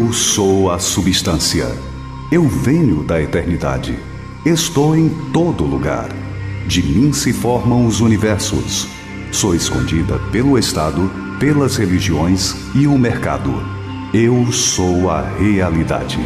Eu sou a substância. Eu venho da eternidade. Estou em todo lugar. De mim se formam os universos. Sou escondida pelo Estado, pelas religiões e o mercado. Eu sou a realidade.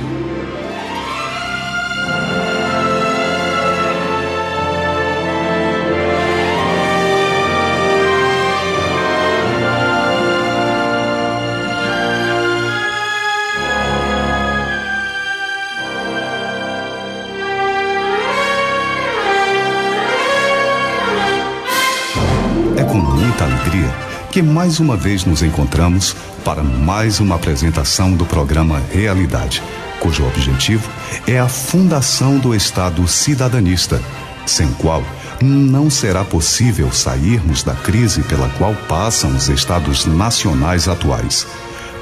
Alegria que mais uma vez nos encontramos para mais uma apresentação do programa Realidade, cujo objetivo é a fundação do Estado cidadanista, sem o qual não será possível sairmos da crise pela qual passam os estados nacionais atuais.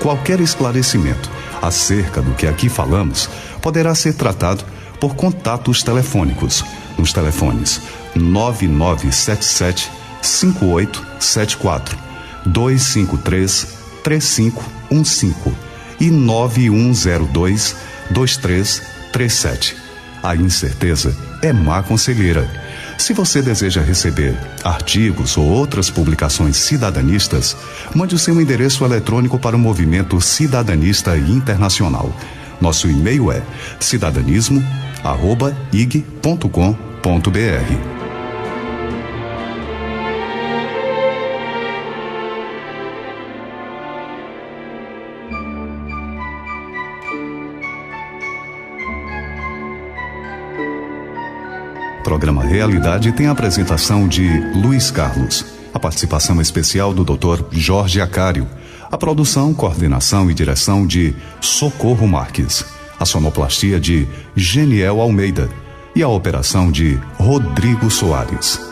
Qualquer esclarecimento acerca do que aqui falamos poderá ser tratado por contatos telefônicos nos telefones 9977 5874, 253-3515 e 9102-2337. A incerteza é má conselheira. Se você deseja receber artigos ou outras publicações cidadanistas, mande o seu endereço eletrônico para o Movimento Cidadanista Internacional. Nosso e-mail é cidadanismo@ig.com.br. O programa Realidade tem a apresentação de Luiz Carlos, a participação especial do Dr. Jorge Acário, a produção, coordenação e direção de Socorro Marques, a sonoplastia de Geniel Almeida e a operação de Rodrigo Soares.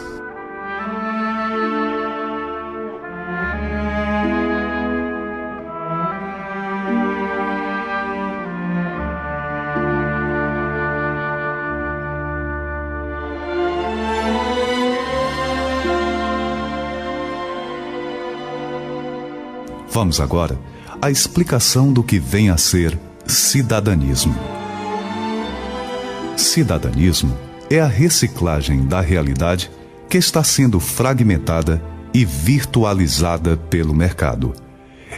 Vamos agora à explicação do que vem a ser cidadanismo. Cidadanismo é a reciclagem da realidade que está sendo fragmentada e virtualizada pelo mercado.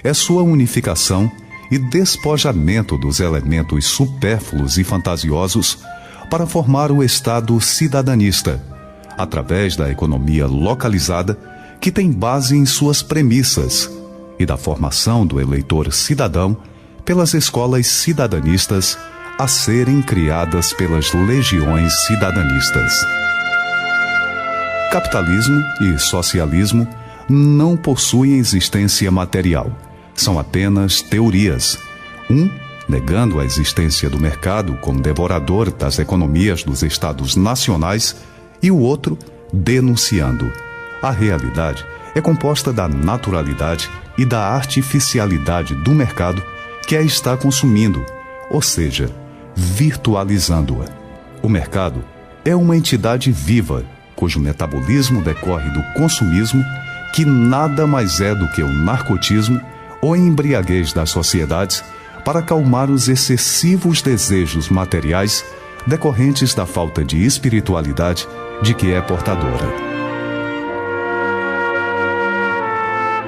É sua unificação e despojamento dos elementos supérfluos e fantasiosos para formar o Estado cidadanista, através da economia localizada que tem base em suas premissas, e da formação do eleitor cidadão pelas escolas cidadanistas a serem criadas pelas legiões cidadanistas. Capitalismo e socialismo não possuem existência material, são apenas teorias. Um negando a existência do mercado como devorador das economias dos estados nacionais e o outro denunciando. A realidade é composta da naturalidade e da artificialidade do mercado que a está consumindo, ou seja, virtualizando-a. O mercado é uma entidade viva, cujo metabolismo decorre do consumismo, que nada mais é do que o narcotismo ou embriaguez das sociedades para acalmar os excessivos desejos materiais decorrentes da falta de espiritualidade de que é portadora.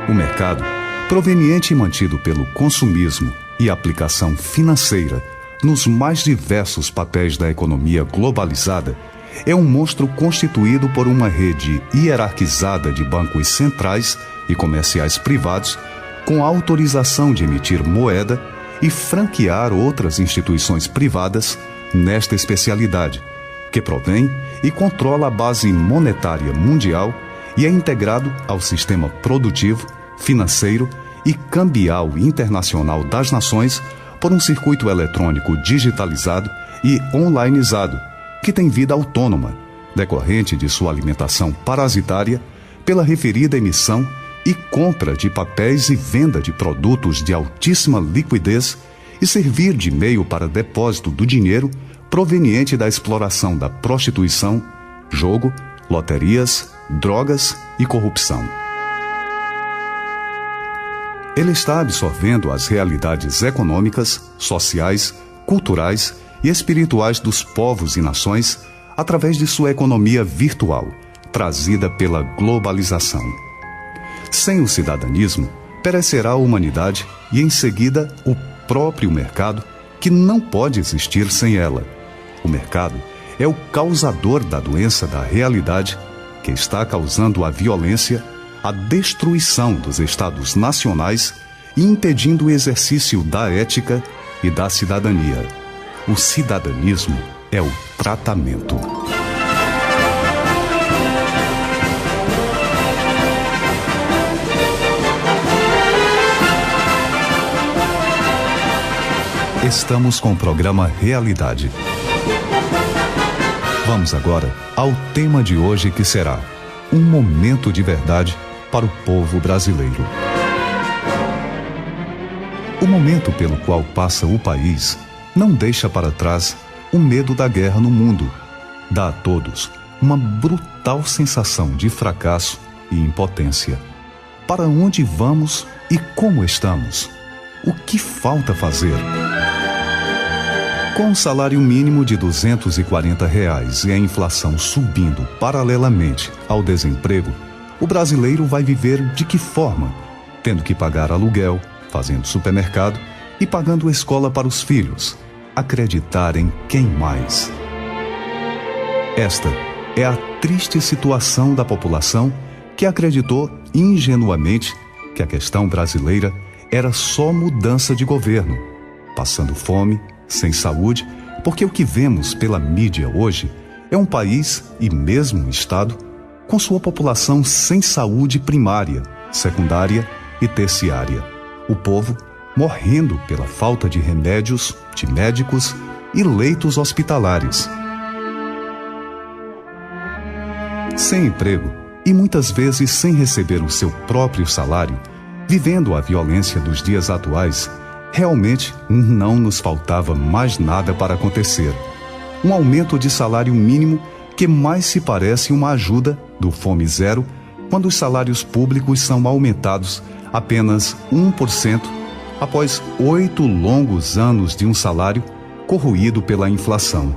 O mercado, proveniente e mantido pelo consumismo e aplicação financeira nos mais diversos papéis da economia globalizada, é um monstro constituído por uma rede hierarquizada de bancos centrais e comerciais privados com autorização de emitir moeda e franquear outras instituições privadas nesta especialidade, que provém e controla a base monetária mundial e é integrado ao sistema produtivo, financeiro e cambial internacional das nações por um circuito eletrônico digitalizado e onlineizado, que tem vida autônoma, decorrente de sua alimentação parasitária pela referida emissão e compra de papéis e venda de produtos de altíssima liquidez e servir de meio para depósito do dinheiro proveniente da exploração da prostituição, jogo, loterias, drogas e corrupção. Ele está absorvendo as realidades econômicas, sociais, culturais e espirituais dos povos e nações através de sua economia virtual, trazida pela globalização. Sem o cidadanizo, perecerá a humanidade e, em seguida, o próprio mercado, que não pode existir sem ela. O mercado é o causador da doença da realidade, que está causando a violência, a destruição dos estados nacionais e impedindo o exercício da ética e da cidadania. O cidadanismo é o tratamento. Estamos com o programa Realidade. Vamos agora ao tema de hoje, que será um momento de verdade para o povo brasileiro. O momento pelo qual passa o país não deixa para trás o medo da guerra no mundo. Dá a todos uma brutal sensação de fracasso e impotência. Para onde vamos e como estamos? O que falta fazer? Com o salário mínimo de R$ 240 e a inflação subindo paralelamente ao desemprego, o brasileiro vai viver de que forma? Tendo que pagar aluguel, fazendo supermercado e pagando escola para os filhos. Acreditar em quem mais? Esta é a triste situação da população que acreditou ingenuamente que a questão brasileira era só mudança de governo, passando fome, sem saúde, porque o que vemos pela mídia hoje é um país e mesmo um estado com sua população sem saúde primária, secundária e terciária. O povo morrendo pela falta de remédios, de médicos e leitos hospitalares. Sem emprego e muitas vezes sem receber o seu próprio salário, vivendo a violência dos dias atuais, realmente não nos faltava mais nada para acontecer. Um aumento de salário mínimo que mais se parece uma ajuda do Fome Zero, quando os salários públicos são aumentados apenas 1% após 8 longos anos de um salário corroído pela inflação.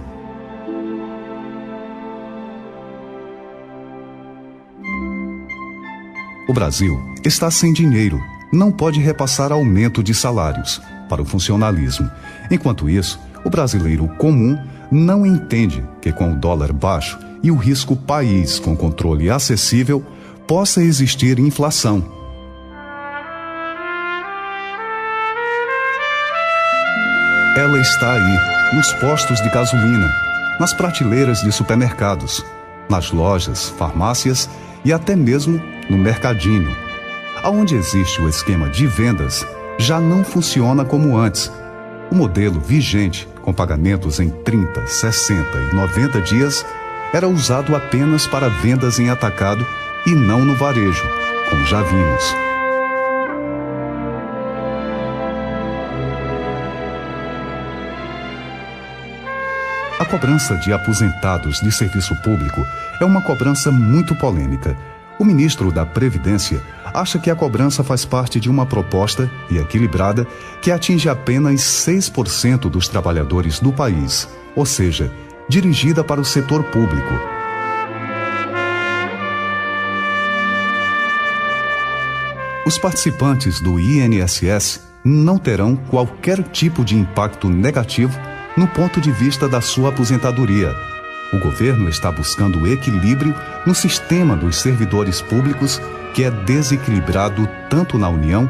O Brasil está sem dinheiro, não pode repassar aumento de salários para o funcionalismo. Enquanto isso, o brasileiro comum não entende que com o dólar baixo e o risco país com controle acessível, possa existir inflação. Ela está aí, nos postos de gasolina, nas prateleiras de supermercados, nas lojas, farmácias e até mesmo no mercadinho. Aonde existe o esquema de vendas, já não funciona como antes. O modelo vigente, com pagamentos em 30, 60 e 90 dias, era usado apenas para vendas em atacado e não no varejo, como já vimos. A cobrança de aposentados de serviço público é uma cobrança muito polêmica. O ministro da Previdência acha que a cobrança faz parte de uma proposta e equilibrada que atinge apenas 6% dos trabalhadores do país, ou seja, dirigida para o setor público. Os participantes do INSS não terão qualquer tipo de impacto negativo no ponto de vista da sua aposentadoria. O governo está buscando equilíbrio no sistema dos servidores públicos, que é desequilibrado tanto na União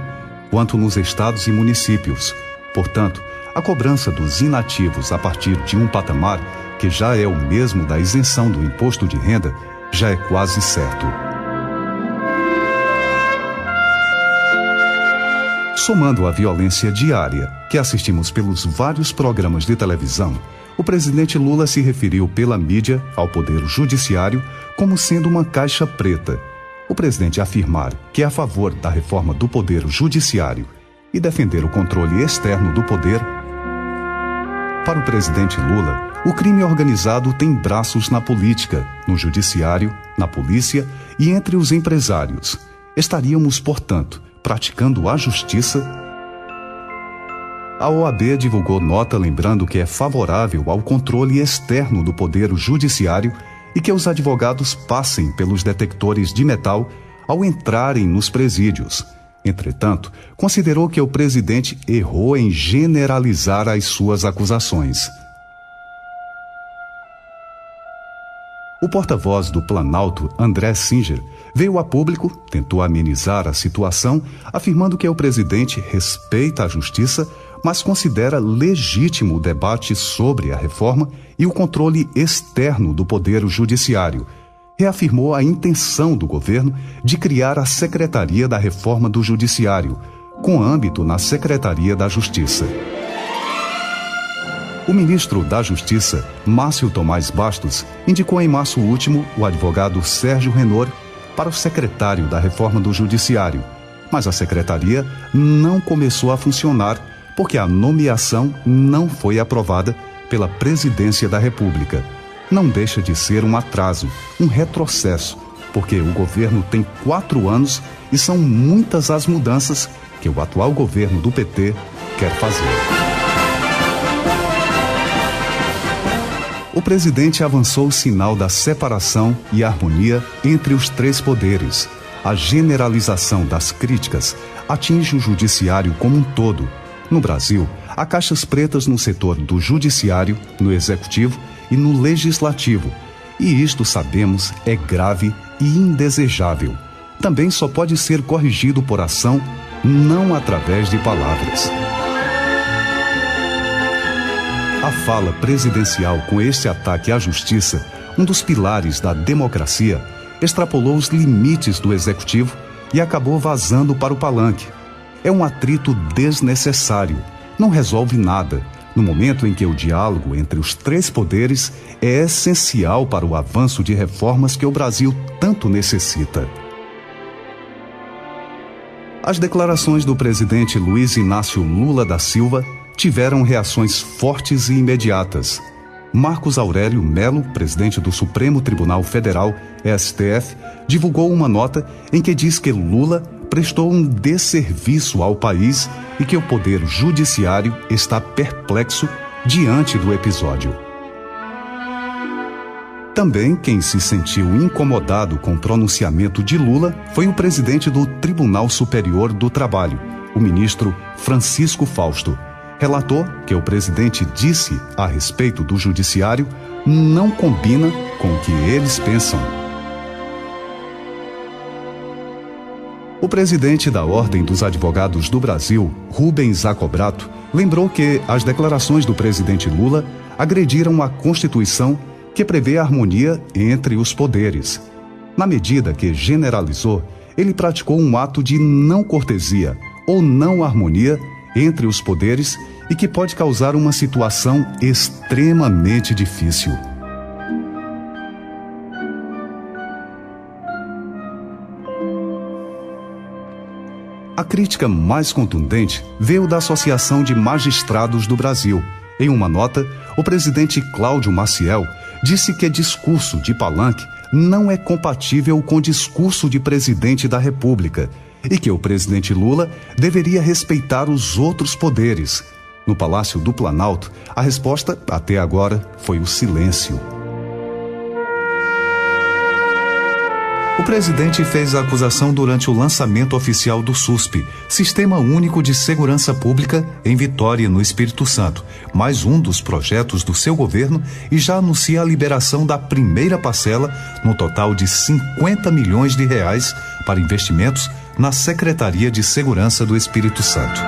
quanto nos estados e municípios. Portanto, a cobrança dos inativos a partir de um patamar, que já é o mesmo da isenção do imposto de renda, já é quase certo. Somando a violência diária que assistimos pelos vários programas de televisão, o presidente Lula se referiu pela mídia ao Poder Judiciário como sendo uma caixa preta. O presidente afirmar que é a favor da reforma do Poder Judiciário e defender o controle externo do poder. Para o presidente Lula, o crime organizado tem braços na política, no judiciário, na polícia e entre os empresários. Estaríamos, portanto, praticando a justiça? A OAB divulgou nota lembrando que é favorável ao controle externo do Poder Judiciário e que os advogados passem pelos detectores de metal ao entrarem nos presídios. Entretanto, considerou que o presidente errou em generalizar as suas acusações. O porta-voz do Planalto, André Singer, veio a público, tentou amenizar a situação, afirmando que o presidente respeita a justiça, mas considera legítimo o debate sobre a reforma e o controle externo do Poder Judiciário. Reafirmou a intenção do governo de criar a Secretaria da Reforma do Judiciário, com âmbito na Secretaria da Justiça. O ministro da Justiça, Márcio Tomás Bastos, indicou em março último o advogado Sérgio Renor para o secretário da Reforma do Judiciário, mas a secretaria não começou a funcionar porque a nomeação não foi aprovada pela Presidência da República. Não deixa de ser um atraso, um retrocesso, porque o governo tem 4 anos e são muitas as mudanças que o atual governo do PT quer fazer. O presidente avançou o sinal da separação e harmonia entre os 3 poderes. A generalização das críticas atinge o judiciário como um todo. No Brasil, há caixas pretas no setor do judiciário, no executivo e no legislativo. E isto, sabemos, é grave e indesejável. Também só pode ser corrigido por ação, não através de palavras. A fala presidencial com este ataque à justiça, um dos pilares da democracia, extrapolou os limites do executivo e acabou vazando para o palanque. É um atrito desnecessário, não resolve nada, no momento em que o diálogo entre os 3 poderes é essencial para o avanço de reformas que o Brasil tanto necessita. As declarações do presidente Luiz Inácio Lula da Silva tiveram reações fortes e imediatas. Marcos Aurélio Melo, presidente do Supremo Tribunal Federal, STF, divulgou uma nota em que diz que Lula prestou um desserviço ao país e que o Poder Judiciário está perplexo diante do episódio. Também quem se sentiu incomodado com o pronunciamento de Lula foi o presidente do Tribunal Superior do Trabalho, o ministro Francisco Fausto. Relatou que o presidente disse a respeito do judiciário não combina com o que eles pensam. O presidente da Ordem dos Advogados do Brasil, Rubens Zacobrato, lembrou que as declarações do presidente Lula agrediram a Constituição, que prevê a harmonia entre os poderes. Na medida que generalizou, ele praticou um ato de não cortesia ou não harmonia entre os poderes e que pode causar uma situação extremamente difícil. A crítica mais contundente veio da Associação de Magistrados do Brasil. Em uma nota, o presidente Cláudio Maciel disse que discurso de palanque não é compatível com discurso de presidente da República e que o presidente Lula deveria respeitar os outros poderes. No Palácio do Planalto, a resposta, até agora, foi o silêncio. O presidente fez a acusação durante o lançamento oficial do SUSP, Sistema Único de Segurança Pública, em Vitória, no Espírito Santo, mais um dos projetos do seu governo, e já anuncia a liberação da primeira parcela, no total de R$50 milhões para investimentos na Secretaria de Segurança do Espírito Santo.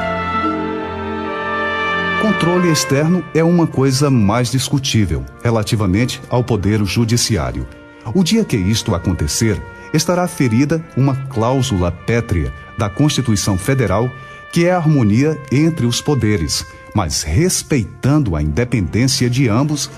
Controle externo é uma coisa mais discutível, relativamente ao Poder Judiciário. O dia que isto acontecer, estará ferida uma cláusula pétrea da Constituição Federal, que é a harmonia entre os poderes, mas respeitando a independência de ambos